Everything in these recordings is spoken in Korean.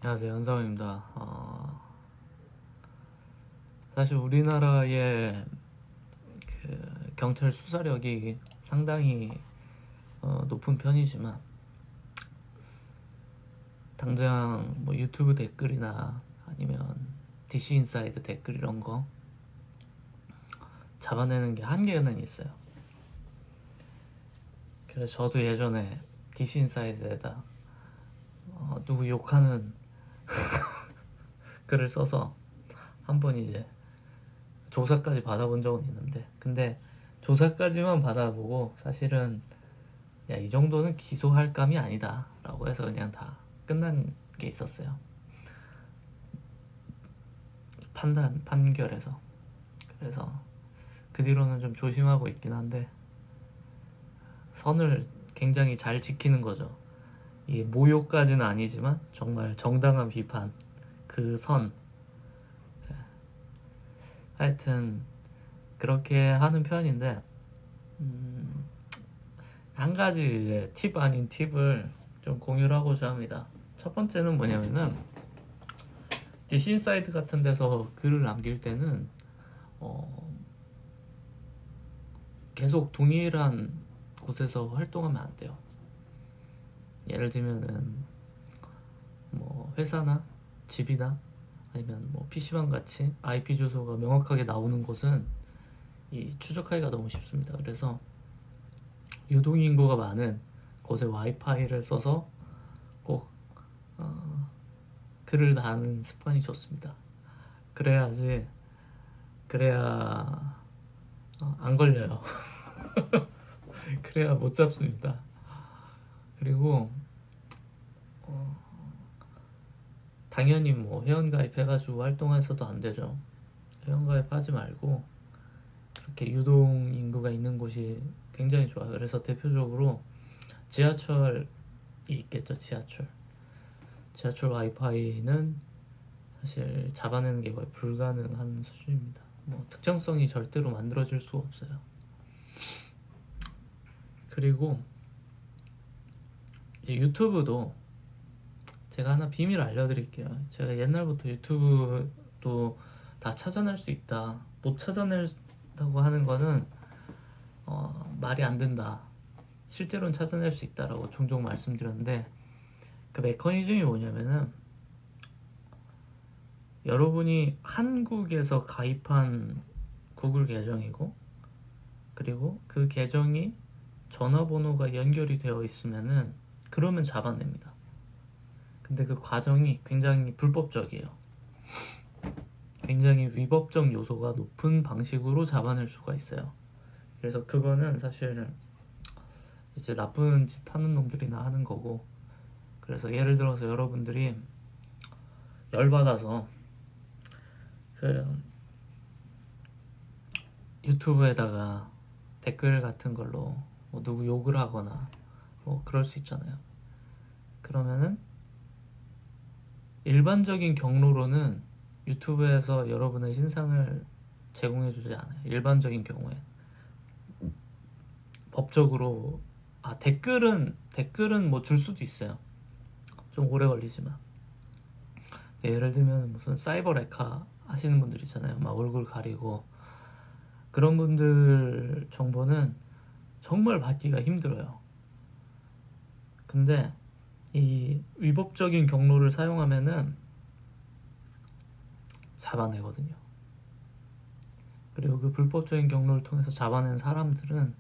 안녕하세요, 현성입니다. 사실 우리나라의 그 경찰 수사력이 상당히 높은 편이지만, 당장 뭐 유튜브 댓글이나 아니면 DC 인사이드 댓글 이런 거 잡아내는 게 한계는 있어요. 그래서 저도 예전에 DC 인사이드에다 누구 욕하는 글을 써서 한번 이제 조사까지 받아본 적은 있는데, 근데 조사까지만 받아보고 사실은 야, 이 정도는 기소할 감이 아니다 라고 해서 그냥 다 끝난 게 있었어요. 판결에서. 그래서 그 뒤로는 좀 조심하고 있긴 한데, 선을 굉장히 잘 지키는 거죠. 이게 모욕까지는 아니지만 정말 정당한 비판, 그 선. 하여튼 그렇게 하는 편인데, 한 가지 이제 팁 아닌 팁을 좀 공유를 하고자 합니다. 첫 번째는 뭐냐면은, DC 인사이드 같은 데서 글을 남길 때는 계속 동일한 곳에서 활동하면 안 돼요. 예를 들면은 뭐 회사나 집이나 아니면 뭐 PC방 같이 IP 주소가 명확하게 나오는 곳은 이 추적하기가 너무 쉽습니다. 그래서 유동인구가 많은 곳에 와이파이를 써서 꼭 글을 다는 습관이 좋습니다. 그래야 안 걸려요. 그래야 못 잡습니다. 그리고 당연히 뭐 회원가입 해가지고 활동해서도 안 되죠. 회원가입 하지 말고 그렇게 유동 인구가 있는 곳이 굉장히 좋아요. 그래서 대표적으로 지하철이 있겠죠. 지하철 와이파이는 사실 잡아내는 게 거의 불가능한 수준입니다. 뭐 특정성이 절대로 만들어질 수가 없어요. 그리고 이제 유튜브도 제가 하나 비밀 알려드릴게요. 제가 옛날부터 유튜브도 다 찾아낼 수 있다, 못 찾아낸다고 하는 거는 말이 안 된다, 실제로는 찾아낼 수 있다라고 종종 말씀드렸는데, 그 메커니즘이 뭐냐면은, 여러분이 한국에서 가입한 구글 계정이고, 그리고 그 계정이 전화번호가 연결이 되어 있으면은 그러면 잡아냅니다. 근데 그 과정이 굉장히 불법적이에요. 굉장히 위법적 요소가 높은 방식으로 잡아낼 수가 있어요. 그래서 그거는 사실 이제 나쁜 짓 하는 놈들이나 하는 거고, 그래서 예를 들어서 여러분들이 열받아서 그 유튜브에다가 댓글 같은 걸로 뭐 누구 욕을 하거나 뭐 그럴 수 있잖아요. 그러면은 일반적인 경로로는 유튜브에서 여러분의 신상을 제공해주지 않아요. 일반적인 경우에 법적으로 댓글은 뭐 줄 수도 있어요. 좀 오래 걸리지만, 예를 들면 무슨 사이버 레카 하시는 분들 있잖아요. 막 얼굴 가리고 그런 분들 정보는 정말 받기가 힘들어요. 근데 이 위법적인 경로를 사용하면은 잡아내거든요. 그리고 그 불법적인 경로를 통해서 잡아낸 사람들은,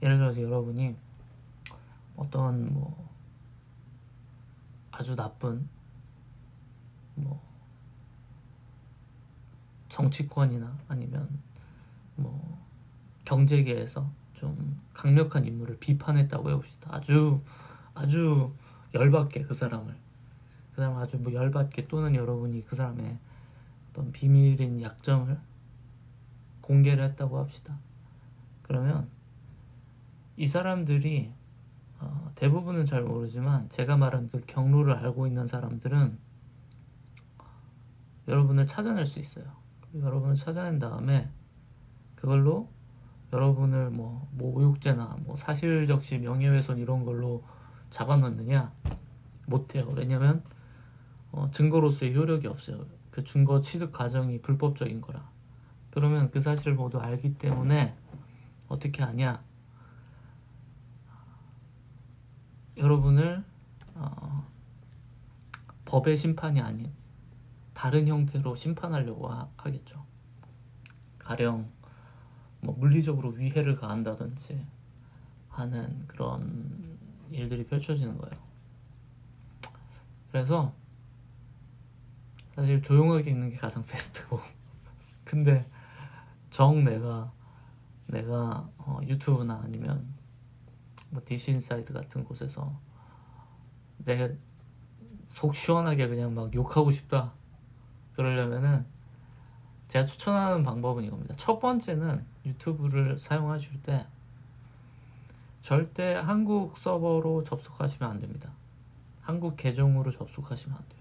예를 들어서 여러분이 어떤 뭐 아주 나쁜 뭐 정치권이나 아니면 뭐 경제계에서 좀 강력한 인물을 비판했다고 해봅시다. 아주 열받게 그 사람 아주 뭐 열받게, 또는 여러분이 그 사람의 어떤 비밀인 약점을 공개를 했다고 합시다. 그러면 이 사람들이 대부분은 잘 모르지만, 제가 말한 그 경로를 알고 있는 사람들은 여러분을 찾아낼 수 있어요. 여러분을 찾아낸 다음에 그걸로 여러분을 뭐 모욕죄나 뭐 사실적시 명예훼손 이런 걸로 잡아놓느냐? 못해요. 왜냐면 증거로서의 효력이 없어요. 그 증거 취득 과정이 불법적인 거라. 그러면 그 사실을 모두 알기 때문에 어떻게 하냐? 여러분을 법의 심판이 아닌 다른 형태로 심판하려고 하겠죠. 가령 뭐 물리적으로 위해를 가한다든지 하는 그런 일들이 펼쳐지는 거예요. 그래서 사실 조용하게 있는 게 가장 베스트고 근데 내가 유튜브나 아니면 뭐 디스인사이드 같은 곳에서 내 속 시원하게 그냥 막 욕하고 싶다 그러려면은 제가 추천하는 방법은 이겁니다. 첫 번째는 유튜브를 사용하실 때 절대 한국 서버로 접속하시면 안 됩니다. 한국 계정으로 접속하시면 안 돼요.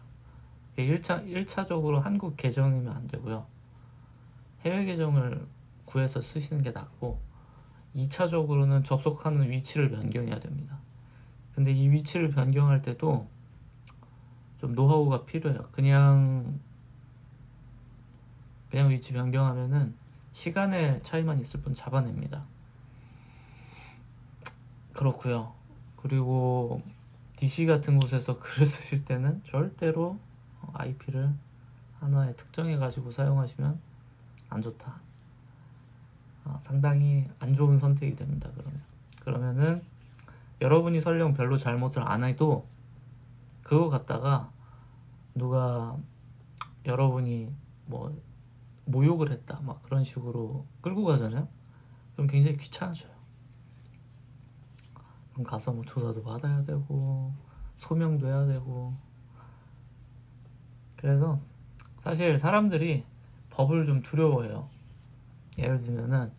1차적으로 한국 계정이면 안 되고요. 해외 계정을 구해서 쓰시는 게 낫고 2차적으로는 접속하는 위치를 변경해야 됩니다. 근데 이 위치를 변경할 때도 좀 노하우가 필요해요. 그냥 위치 변경하면은 시간의 차이만 있을 뿐 잡아냅니다. 그렇고요. 그리고 DC 같은 곳에서 글을 쓰실 때는 절대로 IP를 하나에 특정해 가지고 사용하시면 안 좋다. 상당히 안 좋은 선택이 됩니다. 그러면은 여러분이 설령 별로 잘못을 안 해도 그거 갖다가 누가 여러분이 뭐 모욕을 했다 막 그런 식으로 끌고 가잖아요. 그럼 굉장히 귀찮아져요. 그럼 가서 뭐 조사도 받아야 되고 소명도 해야 되고. 그래서 사실 사람들이 법을 좀 두려워해요. 예를 들면은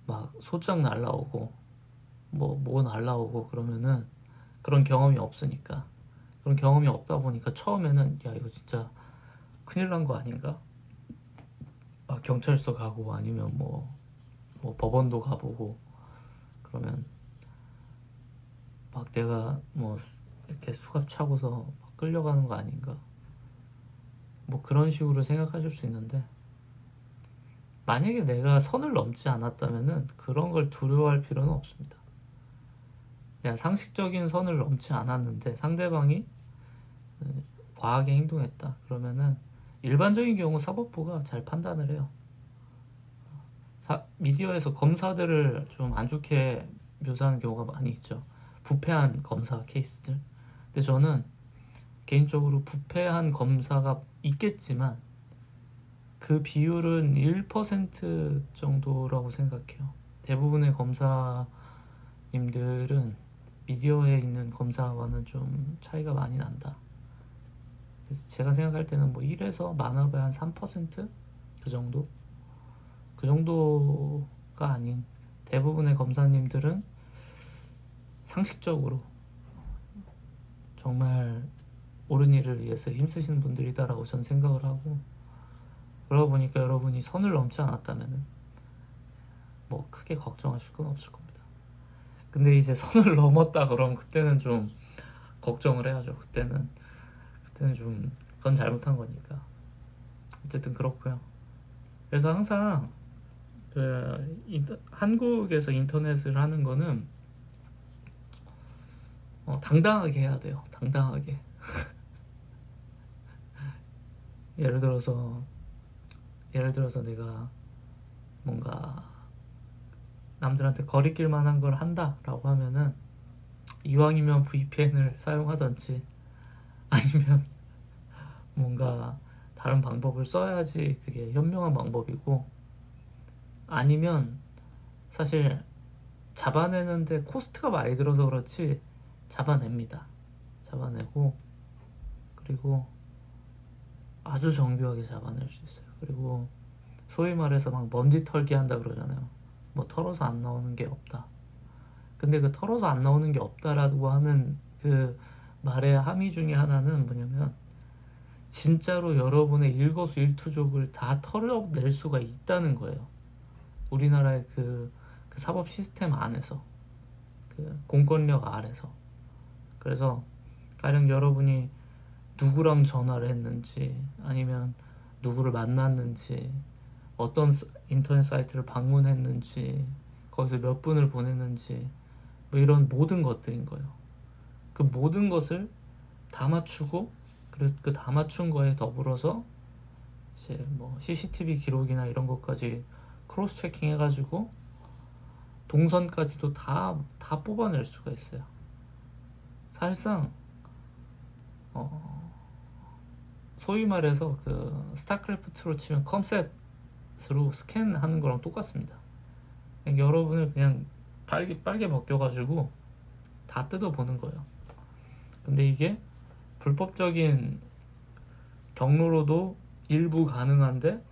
막 소장 날라오고 뭐 날라오고 그러면은 그런 경험이 없으니까, 그런 경험이 없다 보니까 처음에는 야 이거 진짜 큰일 난 거 아닌가? 경찰서 가고 아니면 뭐 법원도 가보고 그러면 막 내가 뭐 이렇게 수갑 차고서 끌려가는 거 아닌가? 뭐 그런 식으로 생각하실 수 있는데, 만약에 내가 선을 넘지 않았다면은 그런 걸 두려워할 필요는 없습니다. 내가 상식적인 선을 넘지 않았는데 상대방이 과하게 행동했다 그러면은 일반적인 경우 사법부가 잘 판단을 해요. 미디어에서 검사들을 좀 안 좋게 묘사하는 경우가 많이 있죠. 부패한 검사 케이스들. 근데 저는 개인적으로 부패한 검사가 있겠지만 그 비율은 1% 정도라고 생각해요. 대부분의 검사님들은 미디어에 있는 검사와는 좀 차이가 많이 난다. 그래서 제가 생각할 때는 뭐 1에서 많아봐야 한 3%? 그 정도? 그 정도가 아닌 대부분의 검사님들은 상식적으로 정말 옳은 일을 위해서 힘쓰시는 분들이다라고 전 생각을 하고, 그러다 보니까 여러분이 선을 넘지 않았다면 뭐 크게 걱정하실 건 없을 겁니다. 근데 이제 선을 넘었다 그러면 그때는 좀 걱정을 해야죠. 그때는 좀 그건 잘못한 거니까. 어쨌든 그렇고요. 그래서 항상 한국에서 인터넷을 하는 거는 당당하게 해야 돼요. 당당하게. 예를 들어서 내가 뭔가 남들한테 거리낄 만한 걸 한다라고 하면은 이왕이면 VPN을 사용하던지 아니면 뭔가 다른 방법을 써야지 그게 현명한 방법이고, 아니면 사실 잡아내는데 코스트가 많이 들어서 그렇지 잡아냅니다. 잡아내고 그리고 아주 정교하게 잡아낼 수 있어요. 그리고 소위 말해서 막 먼지 털기 한다 그러잖아요. 뭐 털어서 안 나오는 게 없다. 근데 그 털어서 안 나오는 게 없다라고 하는 그 말의 함의 중에 하나는 뭐냐면 진짜로 여러분의 일거수일투족을 다 털어낼 수가 있다는 거예요. 우리나라의 그 사법 시스템 안에서, 그 공권력 아래서. 그래서 가령 여러분이 누구랑 전화를 했는지, 아니면 누구를 만났는지, 어떤 인터넷 사이트를 방문했는지, 거기서 몇 분을 보냈는지, 뭐 이런 모든 것들인 거예요. 그 모든 것을 다 맞추고, 그리고 그 다 맞춘 거에 더불어서 이제 뭐 CCTV 기록이나 이런 것까지 크로스 체킹 해가지고 동선까지도 다 뽑아낼 수가 있어요. 사실상 소위 말해서 그 스타크래프트로 치면 컴셋으로 스캔하는 거랑 똑같습니다. 그냥 여러분을 그냥 빨개 벗겨가지고 다 뜯어보는 거예요. 근데 이게 불법적인 경로로도 일부 가능한데,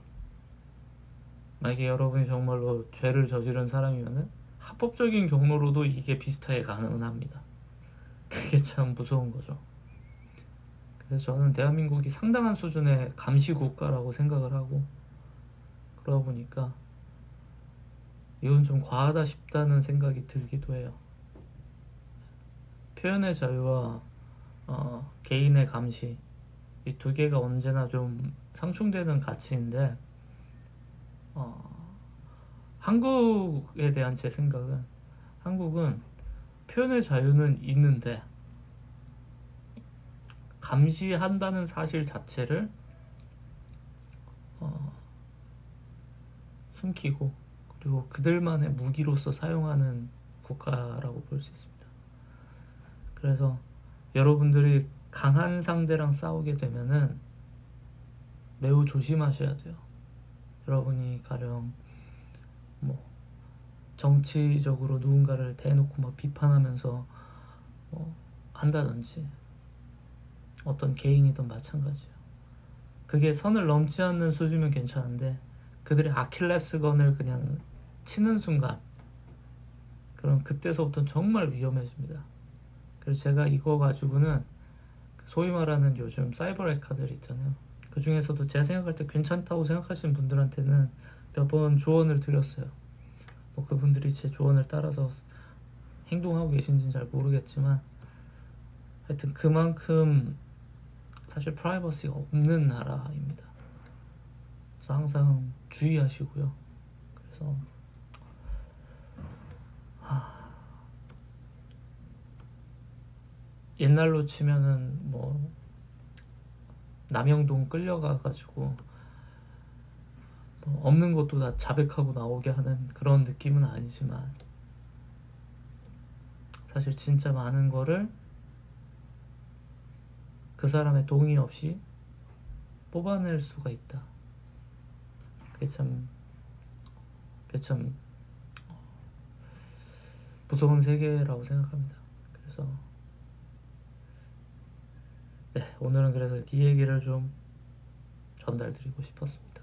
만약에 여러분이 정말로 죄를 저지른 사람이면은 합법적인 경로로도 이게 비슷하게 가능은 합니다. 그게 참 무서운 거죠. 그래서 저는 대한민국이 상당한 수준의 감시 국가라고 생각을 하고, 그러다 보니까 이건 좀 과하다 싶다는 생각이 들기도 해요. 표현의 자유와 개인의 감시, 이 두 개가 언제나 좀 상충되는 가치인데, 한국에 대한 제 생각은, 한국은 표현의 자유는 있는데 감시한다는 사실 자체를 숨기고, 그리고 그들만의 무기로서 사용하는 국가라고 볼 수 있습니다. 그래서 여러분들이 강한 상대랑 싸우게 되면은 매우 조심하셔야 돼요. 여러분이 가령 뭐 정치적으로 누군가를 대놓고 막 비판하면서 한다든지, 어떤 개인이든 마찬가지예요. 그게 선을 넘지 않는 수준이면 괜찮은데, 그들의 아킬레스건을 그냥 치는 순간, 그럼 그때서부터 정말 위험해집니다. 그래서 제가 이거 가지고는 소위 말하는 요즘 사이버 해커들 있잖아요. 그 중에서도 제가 생각할 때 괜찮다고 생각하시는 분들한테는 몇 번 조언을 드렸어요. 뭐 그분들이 제 조언을 따라서 행동하고 계신지는 잘 모르겠지만, 하여튼 그만큼 사실 프라이버시가 없는 나라입니다. 그래서 항상 주의하시고요. 그래서 옛날로 치면은 뭐 남영동 끌려가가지고 뭐 없는 것도 다 자백하고 나오게 하는 그런 느낌은 아니지만, 사실 진짜 많은 거를 그 사람의 동의 없이 뽑아낼 수가 있다. 그게 참 무서운 세계라고 생각합니다. 그래서 네, 오늘은 그래서 이 얘기를 좀 전달드리고 싶었습니다.